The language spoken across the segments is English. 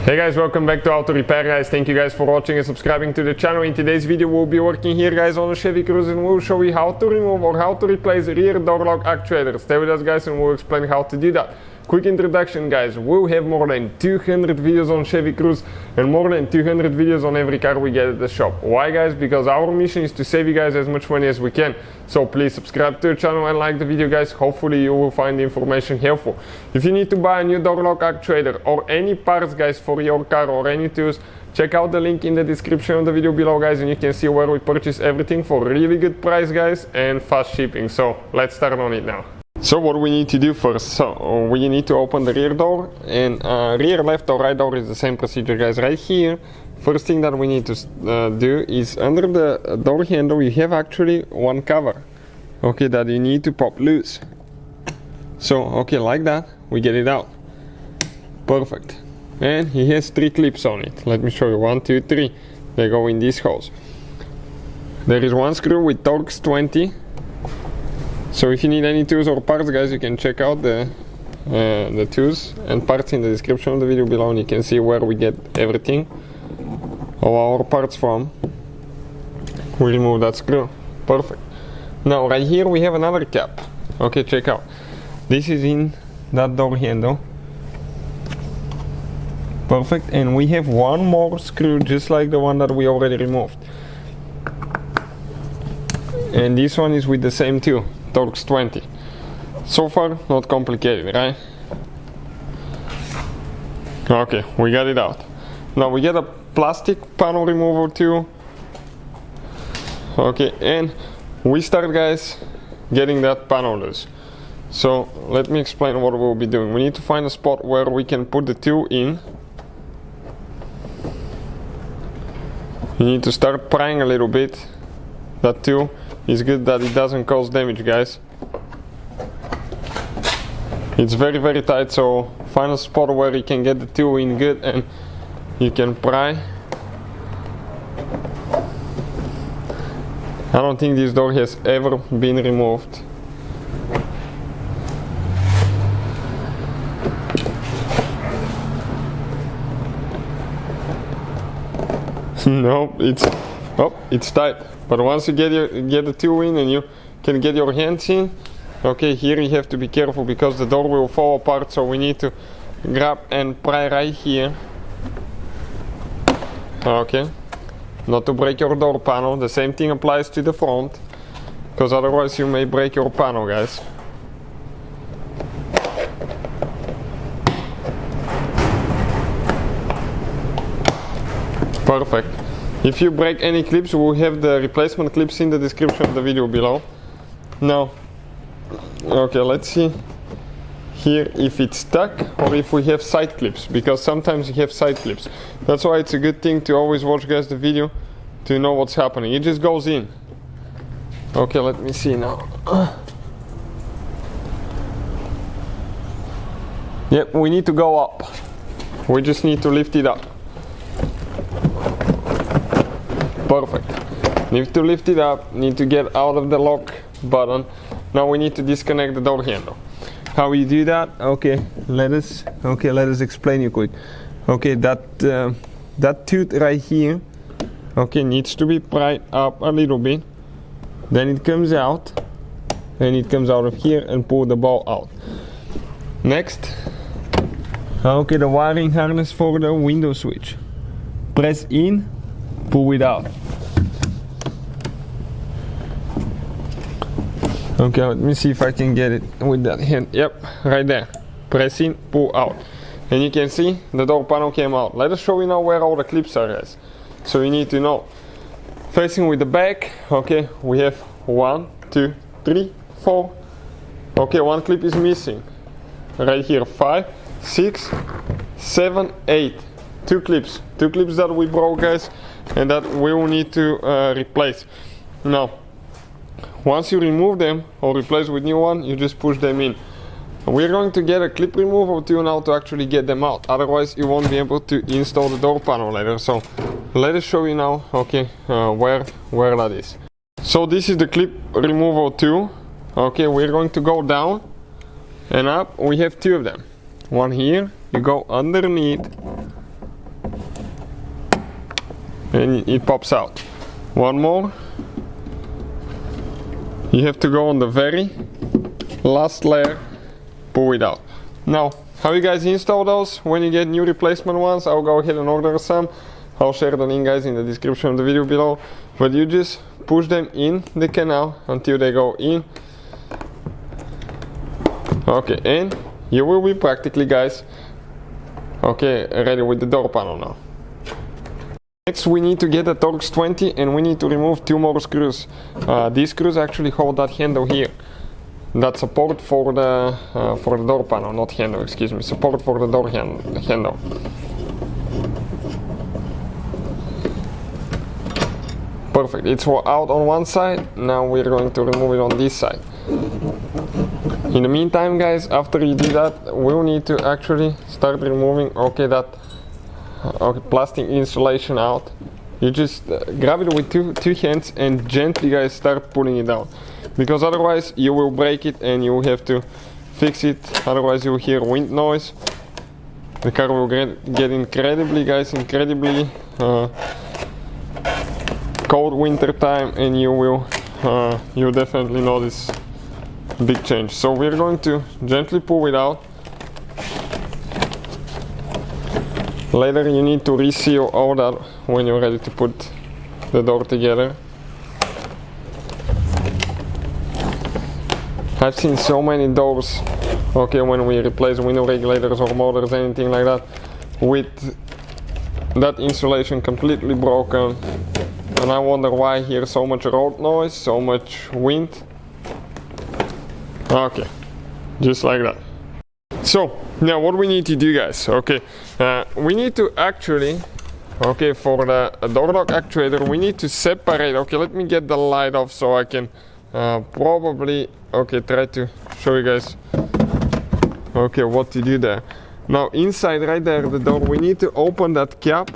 Hey guys, welcome back to Auto Repair guys. Thank you guys for watching and subscribing to the channel. In today's video we'll be working here guys on a Chevy Cruze and we'll show you how to remove or how to replace rear door lock actuator. Stay with us guys and we'll explain how to do that. Quick introduction guys, we'll have more than 200 videos on Chevy Cruze and more than 200 videos on every car we get at the shop. Why guys? Because our mission is to save you guys as much money as we can. So please subscribe to the channel and like the video guys. Hopefully you will find the information helpful. If you need to buy a new door lock actuator or any parts guys for your car or any tools, check out the link in the description of the video below guys and you can see where we purchase everything for really good price guys and fast shipping. So let's start on it now. So what we need to do first, so we need to open the rear door, and rear left or right door is the same procedure guys. Right here, first thing that we need to do is under the door handle you have actually one cover, okay, that you need to pop loose. So okay, like that, we get it out. Perfect. And he has 3 clips on it. Let me show you, 1, 2, 3. They go in these holes. There is one screw with Torx 20. So if you need any tools or parts guys, you can check out the tools and parts in the description of the video below and you can see where we get everything of our parts from. We remove that screw. Perfect. Now right here we have another cap. Okay, check out. This is in that door handle. Perfect. And we have one more screw just like the one that we already removed. And this one is with the same tool. Torx 20. So far not complicated, right? Okay, we got it out. Now we get a plastic panel remover too. Okay, and we start guys getting that panel loose. So let me explain what we'll be doing. We need to find a spot where we can put the tool in. You need to start prying a little bit. That tool is good that it doesn't cause damage guys. It's very tight, so find a spot where you can get the tool in good and you can pry. I don't think this door has ever been removed. No, it's tight. But once you get the tool in and you can get your hands in, okay, here you have to be careful because the door will fall apart, so we need to grab and pry right here. Okay, not to break your door panel. The same thing applies to the front, because otherwise you may break your panel guys. Perfect. If you break any clips, we'll have the replacement clips in the description of the video below. Now, okay, let's see here if it's stuck or if we have side clips, because sometimes you have side clips. That's why it's a good thing to always watch guys the video to know what's happening. It just goes in. Okay, let me see now. Yep, we need to go up. We just need to lift it up. Perfect. Need to lift it up, need to get out of the lock button. Now we need to disconnect the door handle. How you do that? Okay, let us explain you quick. Okay, that tooth right here, okay, needs to be pried up a little bit. Then it comes out, and it comes out of here and pull the ball out. Next, okay, the wiring harness for the window switch. Press in, pull it out. Okay, let me see if I can get it with that hand. Yep, right there. Press in, pull out. And you can see the door panel came out. Let us show you now where all the clips are guys. So you need to know. Facing with the back, okay, we have 1, 2, 3, 4. Okay, one clip is missing. Right here, 5, 6, 7, 8. 2 clips. 2 clips that we broke guys and that we will need to replace. Now, once you remove them or replace with new one, you just push them in. We're going to get a clip remover tool now to actually get them out. Otherwise, you won't be able to install the door panel later. So, let us show you now, okay, where that is. So this is the clip removal tool. Okay, we're going to go down and up. We have 2 of them. One here. You go underneath and it pops out. One more. You have to go on the very last layer, pull it out. Now, how you guys install those when you get new replacement ones, I'll go ahead and order some. I'll share the link, guys, in the description of the video below. But you just push them in the canal until they go in. Okay, and you will be practically, guys, okay, ready with the door panel now. Next we need to get a Torx 20 and we need to remove 2 more screws. These screws actually hold that handle here. That support for the door panel, not handle, excuse me, support for the door handle. Perfect, it's all out on one side, now we're going to remove it on this side. In the meantime, guys, after you do that, we'll need to actually start removing, okay, that plastic insulation out. You just grab it with two hands and gently, guys, start pulling it out, because otherwise you will break it and you will have to fix it. Otherwise you will hear wind noise. The car will get incredibly, guys, cold winter time, and you will you'll definitely notice big change. So we're going to gently pull it out. Later you need to reseal all that when you're ready to put the door together. I've seen so many doors, okay, when we replace window regulators or motors, anything like that, with that insulation completely broken, and I wonder why I hear so much road noise, so much wind. Okay, just like that. So now what we need to do, guys, okay, we need to actually, okay, for the door lock actuator, we need to separate. Okay, let me get the light off so I can probably, okay, try to show you guys, okay, what to do there. Now inside right there, the door, we need to open that cap,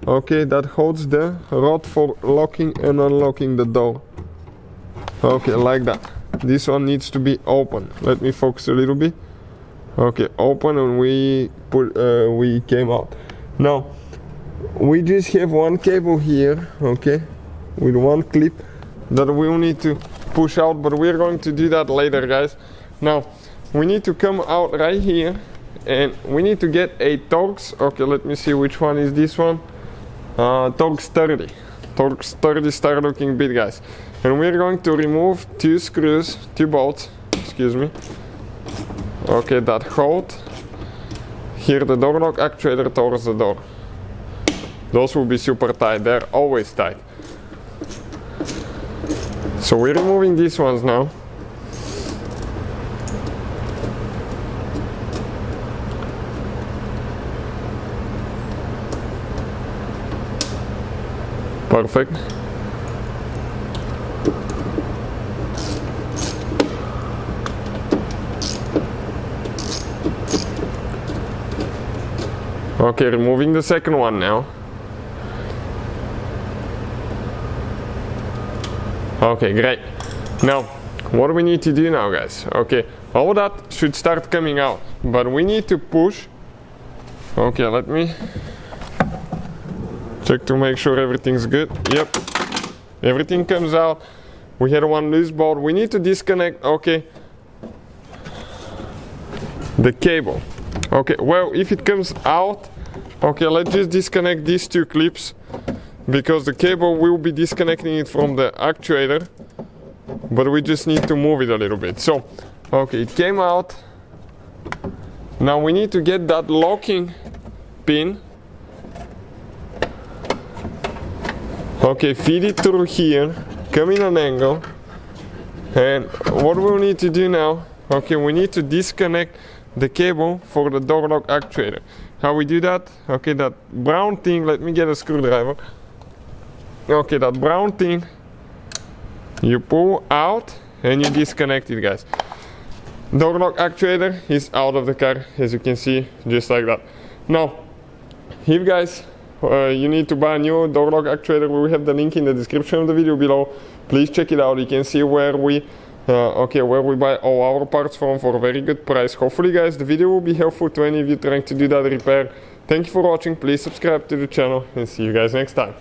okay, that holds the rod for locking and unlocking the door. Okay, like that. This one needs to be open. Let me focus a little bit. Okay, open, and we came out. Now we just have one cable here, okay, with one clip that we'll need to push out, but we're going to do that later, guys. Now we need to come out right here, and we need to get a Torx. Okay, let me see which one is this one. Torx 30. Torx 30 star looking bit, guys. And we're going to remove 2 screws, 2 bolts, excuse me. Okay, that hold here the door lock actuator towards the door. Those will be super tight, they're always tight. So we're removing these ones now. Perfect. Okay, removing the second one now. Okay, great. Now, what do we need to do now, guys? Okay, all that should start coming out, but we need to push. Okay, let me check to make sure everything's good. Yep, everything comes out. We had one loose bolt. We need to disconnect, okay, the cable. Okay, well, if it comes out, okay, let's just disconnect these 2 clips, because the cable will be disconnecting it from the actuator, but we just need to move it a little bit. So, okay, it came out. Now we need to get that locking pin. Okay, feed it through here, come in an angle, and what we'll need to do now, okay, we need to disconnect the cable for the door lock actuator. How we do that? Okay, that brown thing, let me get a screwdriver. Okay, that brown thing, you pull out and you disconnect it, guys. Door lock actuator is out of the car, as you can see, just like that. Now, if guys, you need to buy a new door lock actuator, we will have the link in the description of the video below. Please check it out. You can see where we where we buy all our parts from for a very good price. Hopefully, guys, the video will be helpful to any of you trying to do that repair. Thank you for watching, please subscribe to the channel and see you guys next time.